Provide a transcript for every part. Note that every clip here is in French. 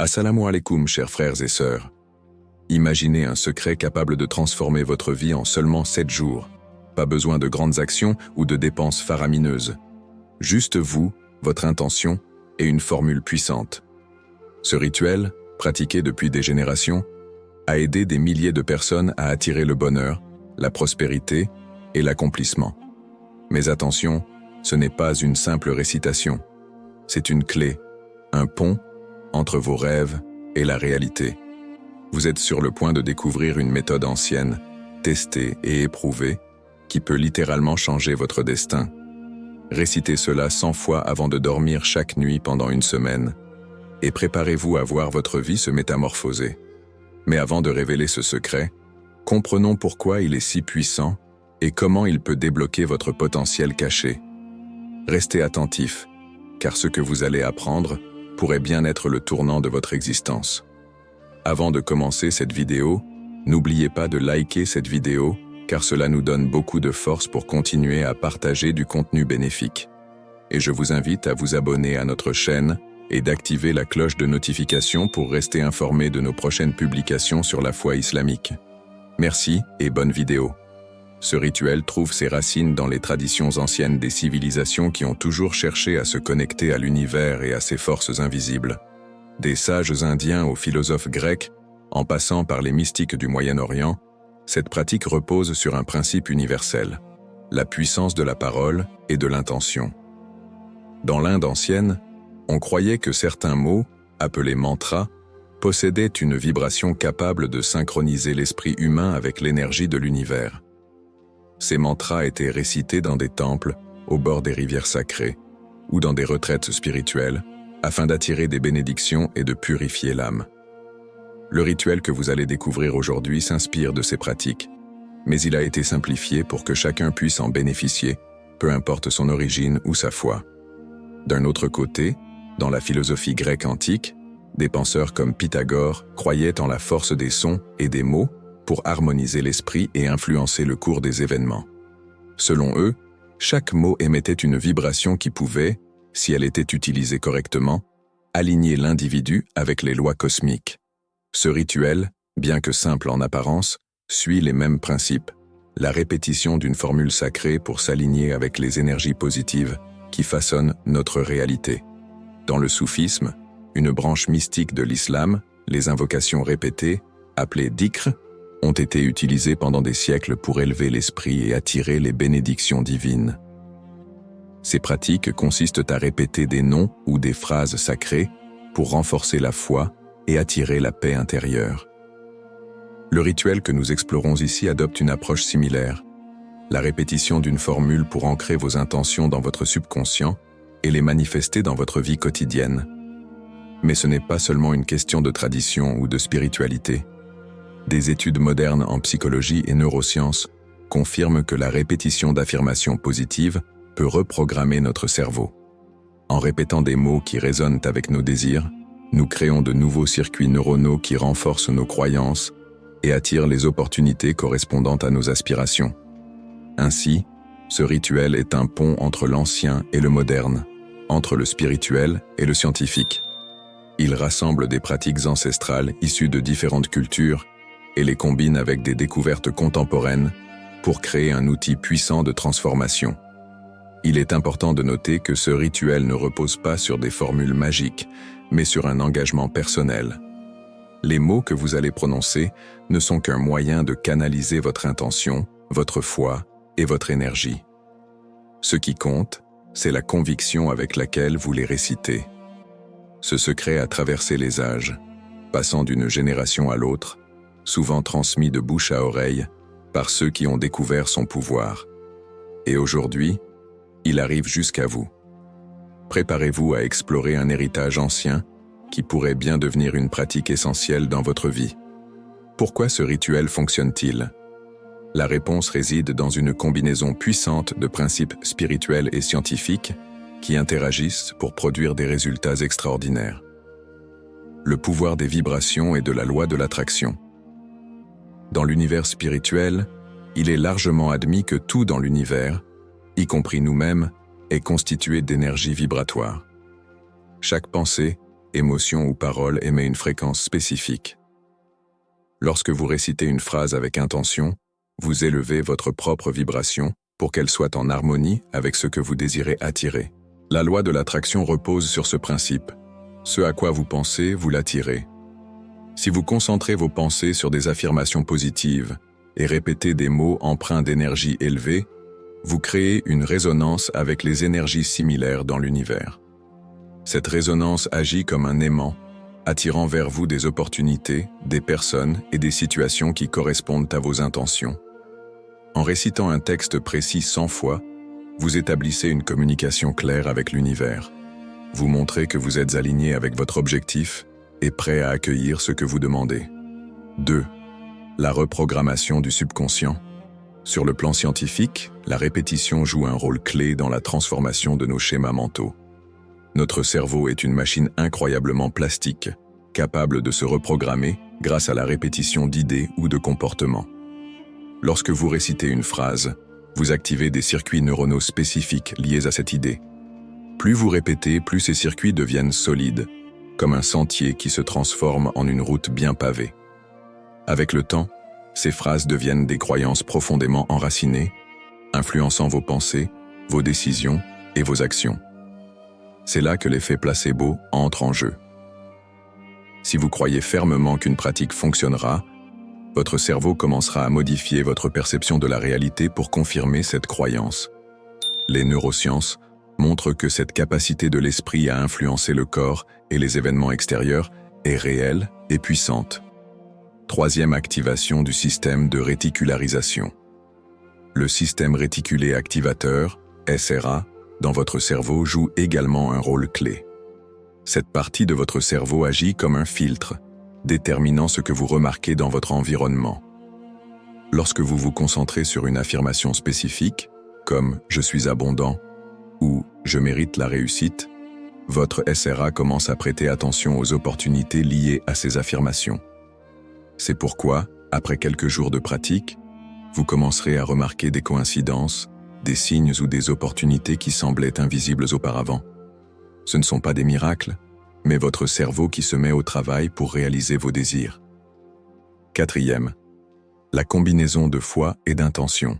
Assalamu alaikum, chers frères et sœurs. Imaginez un secret capable de transformer votre vie en seulement 7 jours. Pas besoin de grandes actions ou de dépenses faramineuses. Juste vous, votre intention et une formule puissante. Ce rituel, pratiqué depuis des générations, a aidé des milliers de personnes à attirer le bonheur, la prospérité et l'accomplissement. Mais attention, ce n'est pas une simple récitation. C'est une clé, un pont entre vos rêves et la réalité. Vous êtes sur le point de découvrir une méthode ancienne, testée et éprouvée, qui peut littéralement changer votre destin. Récitez cela 100 fois avant de dormir chaque nuit pendant une semaine, et préparez-vous à voir votre vie se métamorphoser. Mais avant de révéler ce secret, comprenons pourquoi il est si puissant et comment il peut débloquer votre potentiel caché. Restez attentifs, car ce que vous allez apprendre pourrait bien être le tournant de votre existence. Avant de commencer cette vidéo, n'oubliez pas de liker cette vidéo, car cela nous donne beaucoup de force pour continuer à partager du contenu bénéfique. Et je vous invite à vous abonner à notre chaîne et d'activer la cloche de notification pour rester informé de nos prochaines publications sur la foi islamique. Merci et bonne vidéo. Ce rituel trouve ses racines dans les traditions anciennes des civilisations qui ont toujours cherché à se connecter à l'univers et à ses forces invisibles. Des sages indiens aux philosophes grecs, en passant par les mystiques du Moyen-Orient, cette pratique repose sur un principe universel, la puissance de la parole et de l'intention. Dans l'Inde ancienne, on croyait que certains mots, appelés mantras, possédaient une vibration capable de synchroniser l'esprit humain avec l'énergie de l'univers. Ces mantras étaient récités dans des temples, au bord des rivières sacrées, ou dans des retraites spirituelles, afin d'attirer des bénédictions et de purifier l'âme. Le rituel que vous allez découvrir aujourd'hui s'inspire de ces pratiques, mais il a été simplifié pour que chacun puisse en bénéficier, peu importe son origine ou sa foi. D'un autre côté, dans la philosophie grecque antique, des penseurs comme Pythagore croyaient en la force des sons et des mots pour harmoniser l'esprit et influencer le cours des événements. Selon eux, chaque mot émettait une vibration qui pouvait, si elle était utilisée correctement, aligner l'individu avec les lois cosmiques. Ce rituel, bien que simple en apparence, suit les mêmes principes, la répétition d'une formule sacrée pour s'aligner avec les énergies positives qui façonnent notre réalité. Dans le soufisme, une branche mystique de l'islam, les invocations répétées, appelées dhikr, ont été utilisées pendant des siècles pour élever l'esprit et attirer les bénédictions divines. Ces pratiques consistent à répéter des noms ou des phrases sacrées pour renforcer la foi et attirer la paix intérieure. Le rituel que nous explorons ici adopte une approche similaire, la répétition d'une formule pour ancrer vos intentions dans votre subconscient et les manifester dans votre vie quotidienne. Mais ce n'est pas seulement une question de tradition ou de spiritualité. Des études modernes en psychologie et neurosciences confirment que la répétition d'affirmations positives peut reprogrammer notre cerveau. En répétant des mots qui résonnent avec nos désirs, nous créons de nouveaux circuits neuronaux qui renforcent nos croyances et attirent les opportunités correspondantes à nos aspirations. Ainsi, ce rituel est un pont entre l'ancien et le moderne, entre le spirituel et le scientifique. Il rassemble des pratiques ancestrales issues de différentes cultures et les combine avec des découvertes contemporaines pour créer un outil puissant de transformation. Il est important de noter que ce rituel ne repose pas sur des formules magiques, mais sur un engagement personnel. Les mots que vous allez prononcer ne sont qu'un moyen de canaliser votre intention, votre foi et votre énergie. Ce qui compte, c'est la conviction avec laquelle vous les récitez. Ce secret a traversé les âges, passant d'une génération à l'autre, souvent transmis de bouche à oreille par ceux qui ont découvert son pouvoir. Et aujourd'hui, il arrive jusqu'à vous. Préparez-vous à explorer un héritage ancien qui pourrait bien devenir une pratique essentielle dans votre vie. Pourquoi ce rituel fonctionne-t-il? La réponse réside dans une combinaison puissante de principes spirituels et scientifiques qui interagissent pour produire des résultats extraordinaires. Le pouvoir des vibrations et de la loi de l'attraction. Dans l'univers spirituel, il est largement admis que tout dans l'univers, y compris nous-mêmes, est constitué d'énergie vibratoire. Chaque pensée, émotion ou parole émet une fréquence spécifique. Lorsque vous récitez une phrase avec intention, vous élevez votre propre vibration pour qu'elle soit en harmonie avec ce que vous désirez attirer. La loi de l'attraction repose sur ce principe. Ce à quoi vous pensez, vous l'attirez. Si vous concentrez vos pensées sur des affirmations positives et répétez des mots empreints d'énergie élevée, vous créez une résonance avec les énergies similaires dans l'univers. Cette résonance agit comme un aimant, attirant vers vous des opportunités, des personnes et des situations qui correspondent à vos intentions. En récitant un texte précis 100 fois, vous établissez une communication claire avec l'univers. Vous montrez que vous êtes aligné avec votre objectif et prêt à accueillir ce que vous demandez. 2. La reprogrammation du subconscient. Sur le plan scientifique, la répétition joue un rôle clé dans la transformation de nos schémas mentaux. Notre cerveau est une machine incroyablement plastique, capable de se reprogrammer grâce à la répétition d'idées ou de comportements. Lorsque vous récitez une phrase, vous activez des circuits neuronaux spécifiques liés à cette idée. Plus vous répétez, plus ces circuits deviennent solides, comme un sentier qui se transforme en une route bien pavée. Avec le temps, ces phrases deviennent des croyances profondément enracinées, influençant vos pensées, vos décisions et vos actions. C'est là que l'effet placebo entre en jeu. Si vous croyez fermement qu'une pratique fonctionnera, votre cerveau commencera à modifier votre perception de la réalité pour confirmer cette croyance. Les neurosciences montrent que cette capacité de l'esprit à influencer le corps et les événements extérieurs est réelle et puissante. 3e activation du système de réticularisation. Le système réticulé activateur, SRA, dans votre cerveau joue également un rôle clé. Cette partie de votre cerveau agit comme un filtre, déterminant ce que vous remarquez dans votre environnement. Lorsque vous vous concentrez sur une affirmation spécifique, comme « je suis abondant » ou « je mérite la réussite », votre SRA commence à prêter attention aux opportunités liées à ces affirmations. C'est pourquoi, après quelques jours de pratique, vous commencerez à remarquer des coïncidences, des signes ou des opportunités qui semblaient invisibles auparavant. Ce ne sont pas des miracles, mais votre cerveau qui se met au travail pour réaliser vos désirs. 4e, la combinaison de foi et d'intention.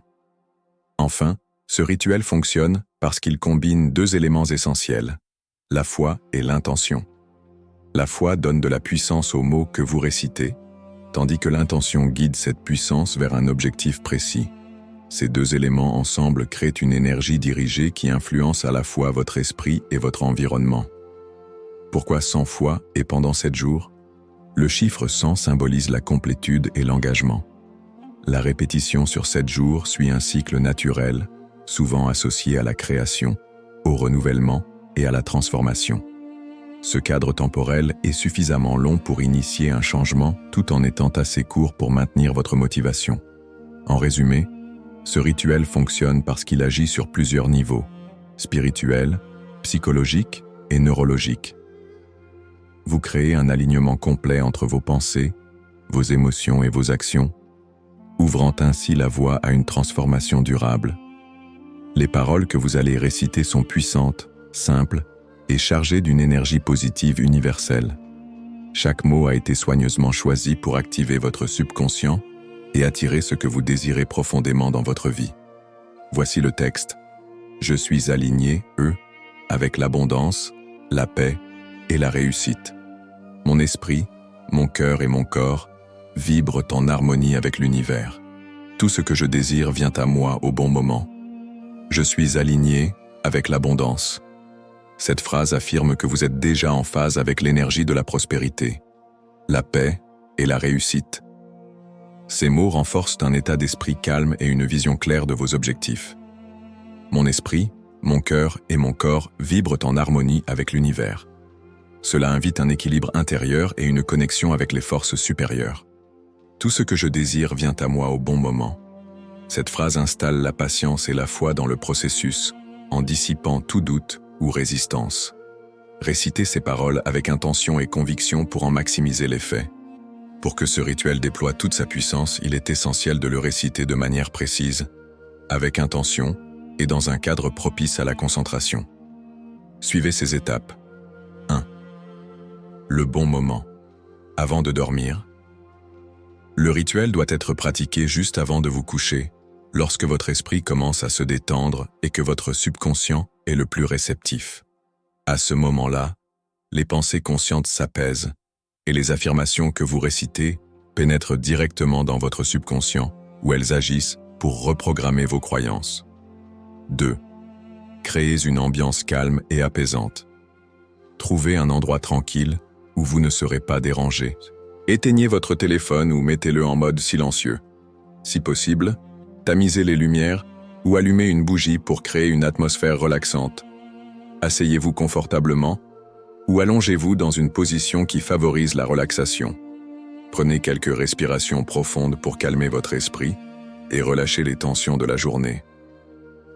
Enfin, ce rituel fonctionne parce qu'il combine 2 éléments essentiels, la foi et l'intention. La foi donne de la puissance aux mots que vous récitez, tandis que l'intention guide cette puissance vers un objectif précis. Ces 2 éléments ensemble créent une énergie dirigée qui influence à la fois votre esprit et votre environnement. Pourquoi 100 fois et pendant 7 jours? Le chiffre 100 symbolise la complétude et l'engagement. La répétition sur 7 jours suit un cycle naturel, souvent associé à la création, au renouvellement et à la transformation. Ce cadre temporel est suffisamment long pour initier un changement tout en étant assez court pour maintenir votre motivation. En résumé, ce rituel fonctionne parce qu'il agit sur plusieurs niveaux, spirituel, psychologique et neurologique. Vous créez un alignement complet entre vos pensées, vos émotions et vos actions, ouvrant ainsi la voie à une transformation durable. Les paroles que vous allez réciter sont puissantes, simples et chargées d'une énergie positive universelle. Chaque mot a été soigneusement choisi pour activer votre subconscient et attirer ce que vous désirez profondément dans votre vie. Voici le texte. Je suis aligné, avec l'abondance, la paix et la réussite. Mon esprit, mon cœur et mon corps vibrent en harmonie avec l'univers. Tout ce que je désire vient à moi au bon moment. Je suis aligné avec l'abondance. Cette phrase affirme que vous êtes déjà en phase avec l'énergie de la prospérité, la paix et la réussite. Ces mots renforcent un état d'esprit calme et une vision claire de vos objectifs. Mon esprit, mon cœur et mon corps vibrent en harmonie avec l'univers. Cela invite un équilibre intérieur et une connexion avec les forces supérieures. Tout ce que je désire vient à moi au bon moment. Cette phrase installe la patience et la foi dans le processus, en dissipant tout doute ou résistance. Récitez ces paroles avec intention et conviction pour en maximiser l'effet. Pour que ce rituel déploie toute sa puissance, il est essentiel de le réciter de manière précise, avec intention et dans un cadre propice à la concentration. Suivez ces étapes. 1. Le bon moment. Avant de dormir. Le rituel doit être pratiqué juste avant de vous coucher, lorsque votre esprit commence à se détendre et que votre subconscient est le plus réceptif. À ce moment-là, les pensées conscientes s'apaisent et les affirmations que vous récitez pénètrent directement dans votre subconscient où elles agissent pour reprogrammer vos croyances. 2. Créez une ambiance calme et apaisante. Trouvez un endroit tranquille où vous ne serez pas dérangé. Éteignez votre téléphone ou mettez-le en mode silencieux. Si possible, tamisez les lumières ou allumez une bougie pour créer une atmosphère relaxante. Asseyez-vous confortablement ou allongez-vous dans une position qui favorise la relaxation. Prenez quelques respirations profondes pour calmer votre esprit et relâcher les tensions de la journée.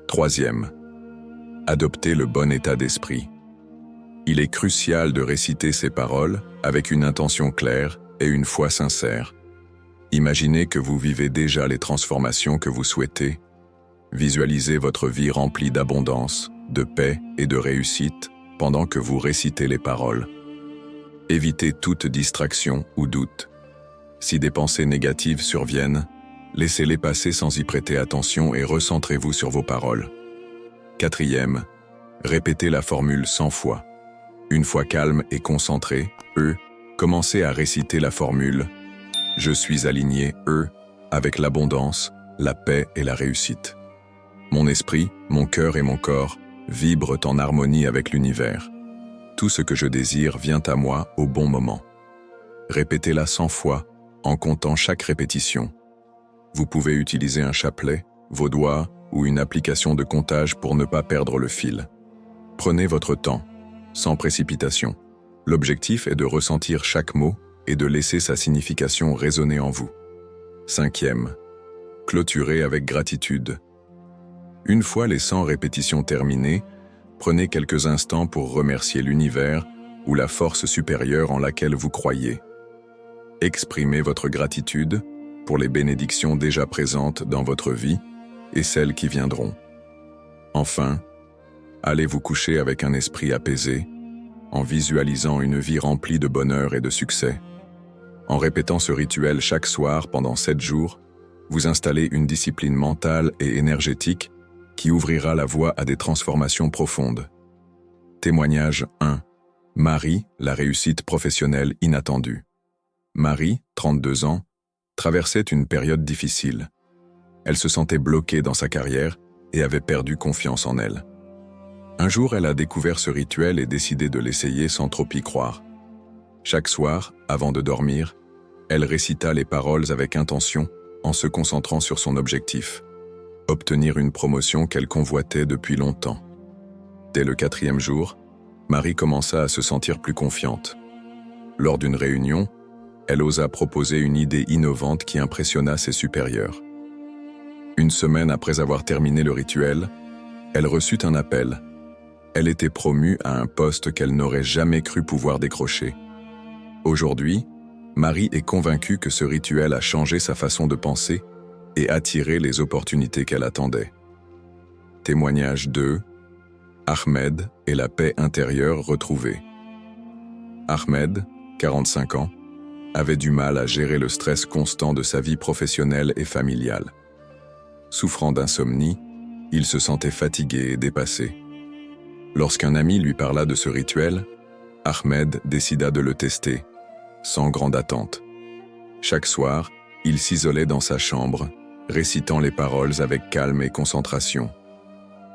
3. Adoptez le bon état d'esprit. Il est crucial de réciter ces paroles avec une intention claire et une foi sincère. Imaginez que vous vivez déjà les transformations que vous souhaitez. Visualisez votre vie remplie d'abondance, de paix et de réussite pendant que vous récitez les paroles. Évitez toute distraction ou doute. Si des pensées négatives surviennent, laissez-les passer sans y prêter attention et recentrez-vous sur vos paroles. 4. Répétez la formule 100 fois. Une fois calme et concentré, commencez à réciter la formule « Je suis aligné, avec l'abondance, la paix et la réussite. Mon esprit, mon cœur et mon corps vibrent en harmonie avec l'univers. Tout ce que je désire vient à moi au bon moment. » Répétez-la 100 fois en comptant chaque répétition. Vous pouvez utiliser un chapelet, vos doigts ou une application de comptage pour ne pas perdre le fil. Prenez votre temps, sans précipitation. L'objectif est de ressentir chaque mot et de laisser sa signification résonner en vous. 5. Clôturez avec gratitude. Une fois les 100 répétitions terminées, prenez quelques instants pour remercier l'univers ou la force supérieure en laquelle vous croyez. Exprimez votre gratitude pour les bénédictions déjà présentes dans votre vie et celles qui viendront. Enfin, allez vous coucher avec un esprit apaisé, en visualisant une vie remplie de bonheur et de succès. En répétant ce rituel chaque soir pendant 7 jours, vous installez une discipline mentale et énergétique qui ouvrira la voie à des transformations profondes. Témoignage 1. Marie, la réussite professionnelle inattendue. Marie, 32 ans, traversait une période difficile. Elle se sentait bloquée dans sa carrière et avait perdu confiance en elle. Un jour, elle a découvert ce rituel et décidé de l'essayer sans trop y croire. Chaque soir, avant de dormir, elle récita les paroles avec intention en se concentrant sur son objectif, obtenir une promotion qu'elle convoitait depuis longtemps. Dès le 4e jour, Marie commença à se sentir plus confiante. Lors d'une réunion, elle osa proposer une idée innovante qui impressionna ses supérieurs. Une semaine après avoir terminé le rituel, elle reçut un appel. Elle était promue à un poste qu'elle n'aurait jamais cru pouvoir décrocher. Aujourd'hui, Marie est convaincue que ce rituel a changé sa façon de penser et attiré les opportunités qu'elle attendait. Témoignage 2. Ahmed et la paix intérieure retrouvée. Ahmed, 45 ans, avait du mal à gérer le stress constant de sa vie professionnelle et familiale. Souffrant d'insomnie, il se sentait fatigué et dépassé. Lorsqu'un ami lui parla de ce rituel, Ahmed décida de le tester, sans grande attente. Chaque soir, il s'isolait dans sa chambre, récitant les paroles avec calme et concentration.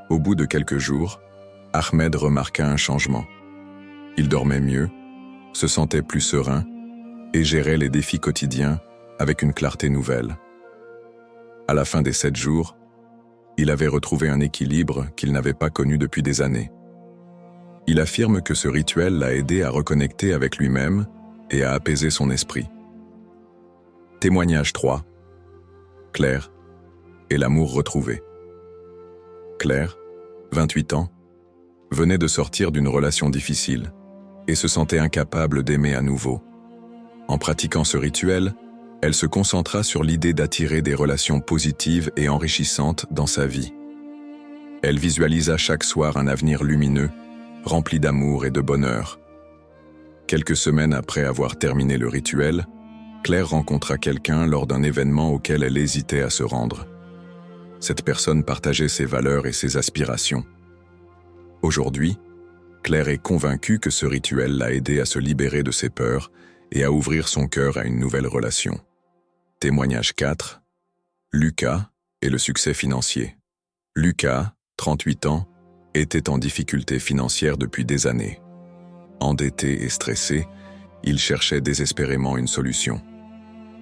Au bout de quelques jours, Ahmed remarqua un changement. Il dormait mieux, se sentait plus serein et gérait les défis quotidiens avec une clarté nouvelle. À la fin des 7 jours, il avait retrouvé un équilibre qu'il n'avait pas connu depuis des années. Il affirme que ce rituel l'a aidé à reconnecter avec lui-même et à apaiser son esprit. Témoignage 3. Claire et l'amour retrouvé. Claire, 28 ans, venait de sortir d'une relation difficile et se sentait incapable d'aimer à nouveau. En pratiquant ce rituel, elle se concentra sur l'idée d'attirer des relations positives et enrichissantes dans sa vie. Elle visualisa chaque soir un avenir lumineux, rempli d'amour et de bonheur. Quelques semaines après avoir terminé le rituel, Claire rencontra quelqu'un lors d'un événement auquel elle hésitait à se rendre. Cette personne partageait ses valeurs et ses aspirations. Aujourd'hui, Claire est convaincue que ce rituel l'a aidée à se libérer de ses peurs et à ouvrir son cœur à une nouvelle relation. Témoignage 4. Lucas et le succès financier. Lucas, 38 ans, était en difficulté financière depuis des années. Endetté et stressé, il cherchait désespérément une solution.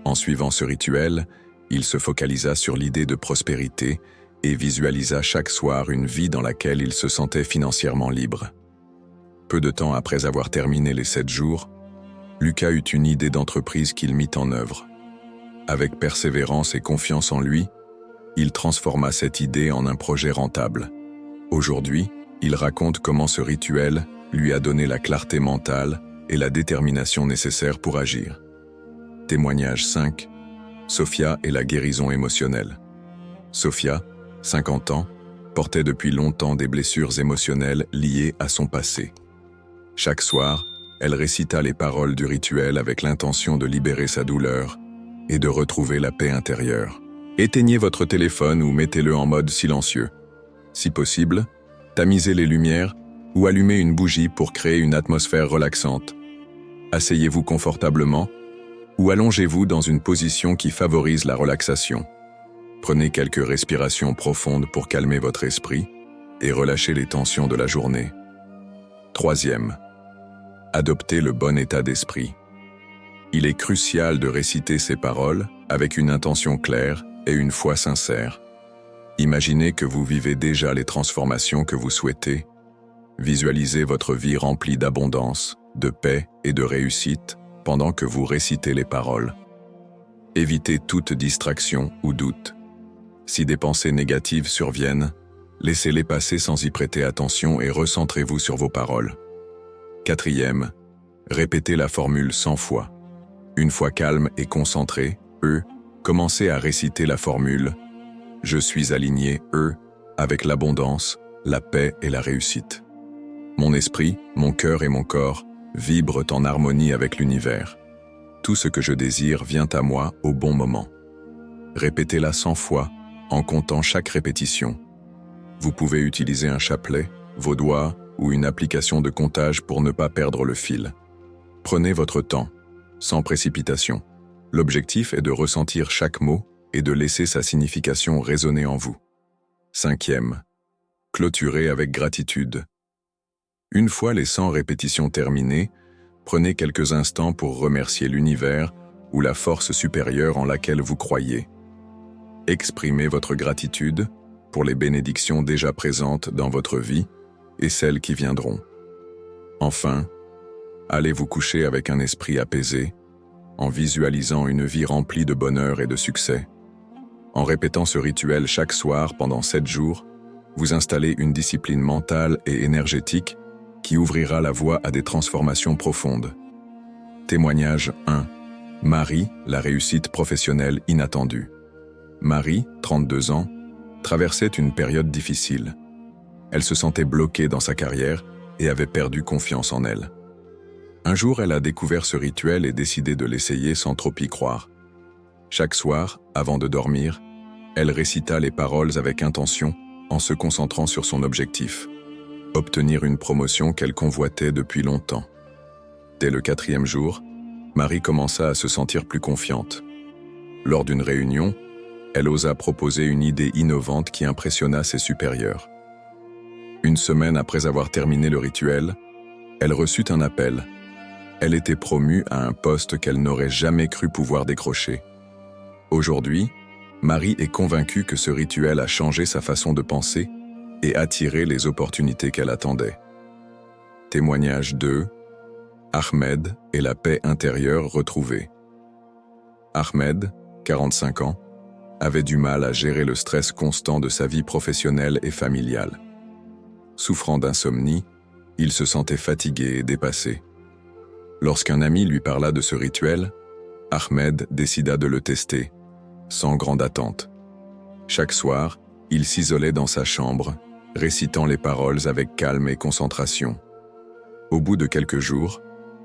En suivant ce rituel, il se focalisa sur l'idée de prospérité et visualisa chaque soir une vie dans laquelle il se sentait financièrement libre. Peu de temps après avoir terminé les 7 jours, Lucas eut une idée d'entreprise qu'il mit en œuvre. Avec persévérance et confiance en lui, il transforma cette idée en un projet rentable. Aujourd'hui, il raconte comment ce rituel lui a donné la clarté mentale et la détermination nécessaires pour agir. Témoignage 5. Sophia et la guérison émotionnelle. Sophia, 50 ans, portait depuis longtemps des blessures émotionnelles liées à son passé. Chaque soir, elle récita les paroles du rituel avec l'intention de libérer sa douleur et de retrouver la paix intérieure. Éteignez votre téléphone ou mettez-le en mode silencieux. Si possible, tamisez les lumières ou allumez une bougie pour créer une atmosphère relaxante. Asseyez-vous confortablement ou allongez-vous dans une position qui favorise la relaxation. Prenez quelques respirations profondes pour calmer votre esprit et relâcher les tensions de la journée. 3e. Adoptez le bon état d'esprit. Il est crucial de réciter ces paroles avec une intention claire et une foi sincère. Imaginez que vous vivez déjà les transformations que vous souhaitez. Visualisez votre vie remplie d'abondance, de paix et de réussite pendant que vous récitez les paroles. Évitez toute distraction ou doute. Si des pensées négatives surviennent, laissez-les passer sans y prêter attention et recentrez-vous sur vos paroles. 4e, répétez la formule 100 fois. Une fois calme et concentré, commencez à réciter la formule « Je suis aligné, avec l'abondance, la paix et la réussite. Mon esprit, mon cœur et mon corps vibrent en harmonie avec l'univers. Tout ce que je désire vient à moi au bon moment. » Répétez-la 100 fois, en comptant chaque répétition. Vous pouvez utiliser un chapelet, vos doigts ou une application de comptage pour ne pas perdre le fil. Prenez votre temps, sans précipitation. L'objectif est de ressentir chaque mot et de laisser sa signification résonner en vous. 5e, clôturez avec gratitude. Une fois les 100 répétitions terminées, prenez quelques instants pour remercier l'univers ou la force supérieure en laquelle vous croyez. Exprimez votre gratitude pour les bénédictions déjà présentes dans votre vie et celles qui viendront. Enfin, allez vous coucher avec un esprit apaisé, en visualisant une vie remplie de bonheur et de succès. En répétant ce rituel chaque soir pendant 7 jours, vous installez une discipline mentale et énergétique qui ouvrira la voie à des transformations profondes. Témoignage 1. Marie, la réussite professionnelle inattendue. Marie, 32 ans, traversait une période difficile. Elle se sentait bloquée dans sa carrière et avait perdu confiance en elle. Un jour, elle a découvert ce rituel et décidé de l'essayer sans trop y croire. Chaque soir, avant de dormir, elle récita les paroles avec intention en se concentrant sur son objectif: obtenir une promotion qu'elle convoitait depuis longtemps. Dès le 4e jour, Marie commença à se sentir plus confiante. Lors d'une réunion, elle osa proposer une idée innovante qui impressionna ses supérieurs. Une semaine après avoir terminé le rituel, elle reçut un appel. Elle était promue à un poste qu'elle n'aurait jamais cru pouvoir décrocher. Aujourd'hui, Marie est convaincue que ce rituel a changé sa façon de penser et attiré les opportunités qu'elle attendait. Témoignage 2. Ahmed et la paix intérieure retrouvée. Ahmed, 45 ans, avait du mal à gérer le stress constant de sa vie professionnelle et familiale. Souffrant d'insomnie, il se sentait fatigué et dépassé. Lorsqu'un ami lui parla de ce rituel, Ahmed décida de le tester, sans grande attente. Chaque soir, il s'isolait dans sa chambre, récitant les paroles avec calme et concentration. Au bout de quelques jours,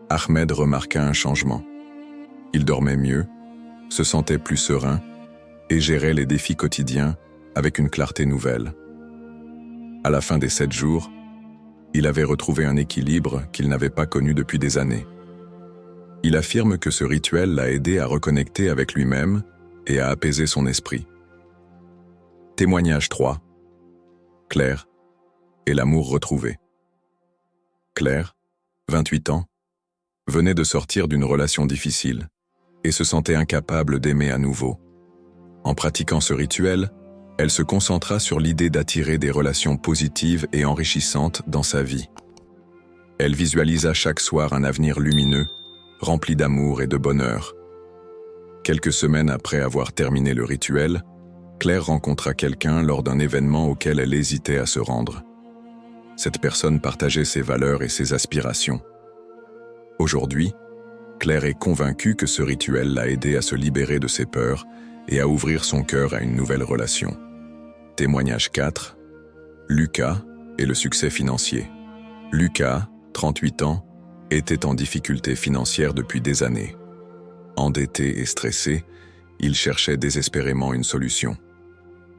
Ahmed remarqua un changement. Il dormait mieux, se sentait plus serein et gérait les défis quotidiens avec une clarté nouvelle. À la fin des 7 jours, il avait retrouvé un équilibre qu'il n'avait pas connu depuis des années. Il affirme que ce rituel l'a aidé à reconnecter avec lui-même et à apaiser son esprit. Témoignage 3. Claire et l'amour retrouvé. Claire, 28 ans, venait de sortir d'une relation difficile et se sentait incapable d'aimer à nouveau. En pratiquant ce rituel, elle se concentra sur l'idée d'attirer des relations positives et enrichissantes dans sa vie. Elle visualisa chaque soir un avenir lumineux, rempli d'amour et de bonheur. Quelques semaines après avoir terminé le rituel, Claire rencontra quelqu'un lors d'un événement auquel elle hésitait à se rendre. Cette personne partageait ses valeurs et ses aspirations. Aujourd'hui, Claire est convaincue que ce rituel l'a aidée à se libérer de ses peurs et à ouvrir son cœur à une nouvelle relation. Témoignage 4. Lucas et le succès financier. Lucas, 38 ans, était en difficulté financière depuis des années. Endetté et stressé, il cherchait désespérément une solution.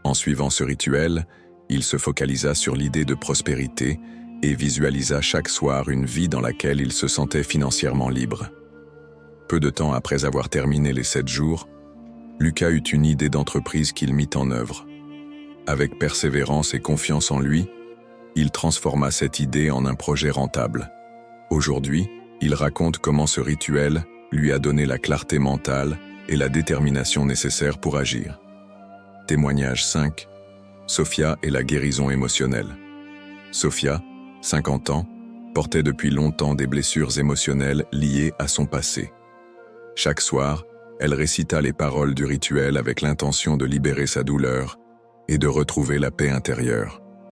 En suivant ce rituel, il se focalisa sur l'idée de prospérité et visualisa chaque soir une vie dans laquelle il se sentait financièrement libre. Peu de temps après avoir terminé les 7 jours, Lucas eut une idée d'entreprise qu'il mit en œuvre. Avec persévérance et confiance en lui, il transforma cette idée en un projet rentable. Aujourd'hui, il raconte comment ce rituel lui a donné la clarté mentale et la détermination nécessaires pour agir. Témoignage 5. Sophia et la guérison émotionnelle. Sophia, 50 ans, portait depuis longtemps des blessures émotionnelles liées à son passé. Chaque soir, elle récita les paroles du rituel avec l'intention de libérer sa douleur et de retrouver la paix intérieure.